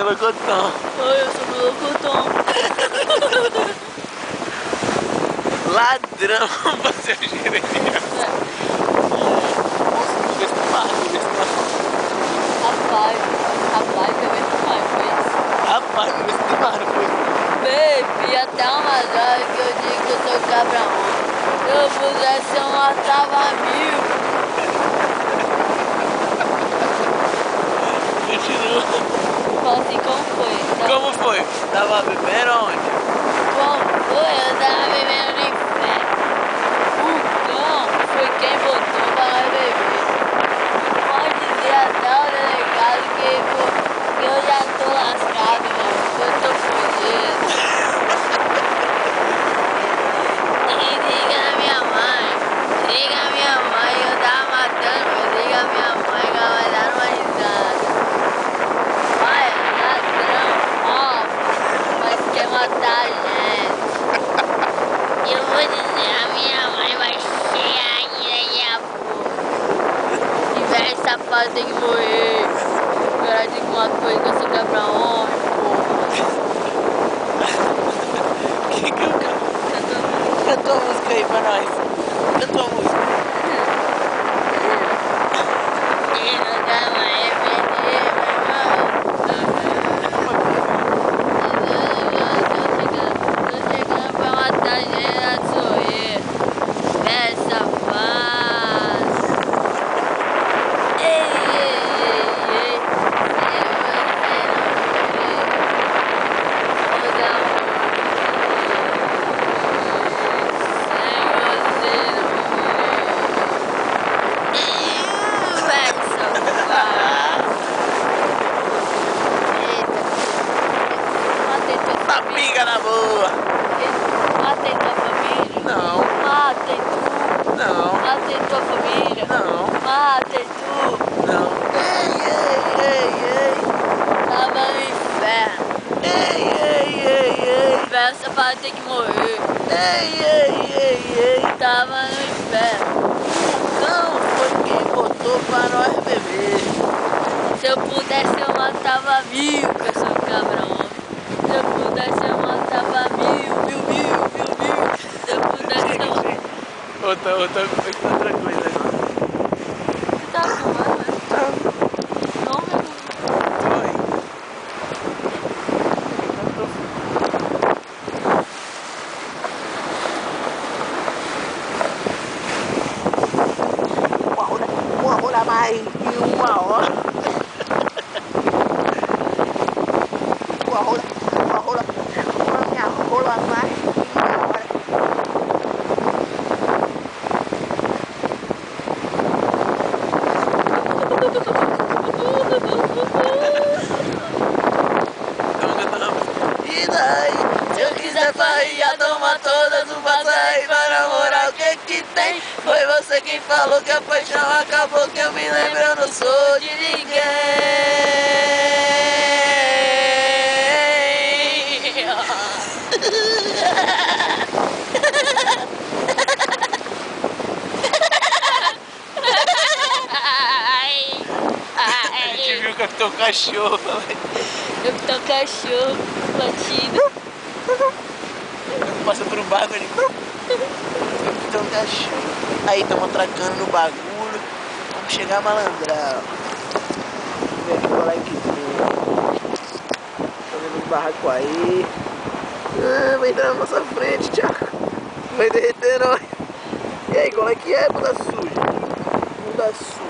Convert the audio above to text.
melocotão. Oi, eu sou melocotão. Ladrão, você é o gerente. Rapaz, eu entro mais, foi isso? Rapaz, você tem mais, não foi? Baby, até umas horas que eu digo que eu sou cabrão. Se eu pudesse, eu matava 1000. Continua. Fala assim, como foi? Como foi? Tava bebendo onde? Como foi? Eu tava bebendo no inferno. O cão foi quem botou pra nós beber. Pode dizer até o delegado que eu já tô lascado, mano. Eu tô fudido. E liga na minha mãe. Liga a minha mãe, eu tava matando, mas liga a minha mãe que ela vai dar uma risada. Olha, ladrão, ó, mas quer matar a gente. Eu vou dizer, a minha mãe vai chegar daqui a pouco. E velho safado tem que morrer. Agora digo uma coisa que eu sou cabra homem, porra. Que eu canto? Canta uma música aí pra nós. Canta uma música. E nunca mais perder, tô chegando pra matar a gente, sou eu. Velho safado. Ei, ei, ei, ei. Tá pinga na boa. Matei tua família? Não, Matei tu. não, Matei tua família? não, Matei tu. não. Ei. Tava no inferno. Ei. Velho safado tem que morrer. Ei. Tava no inferno. Não foi quem botou pra nós beber. Se eu pudesse eu matava 1000, que eu sou cabrão. Se eu pudesse eu matava 1000. Se eu pudesse eu... Outra coisa agora. Você tá filmando, né? Não, meu. Foi. Uma rola mais de uma hora. Uma minha rola mais de uma hora. E daí? Se eu quiser farria, toma todas, não passa aí pra namorar, o que tem? Foi você quem falou que a paixão acabou, que eu me lembro, eu não sou de ninguém. A gente viu que eu tô cachorro, Eu que tô cachorro, batido. passa por um barco ali. Então cachorro. Aí estamos atracando no bagulho. Vamos chegar a malandrar. Vamos ver aqui qual é que tem. Tô vendo um barraco aí. Vai entrar na nossa frente, Thiago. Vai derreter nós. E aí, qual é que é, bunda suja? Bunda suja.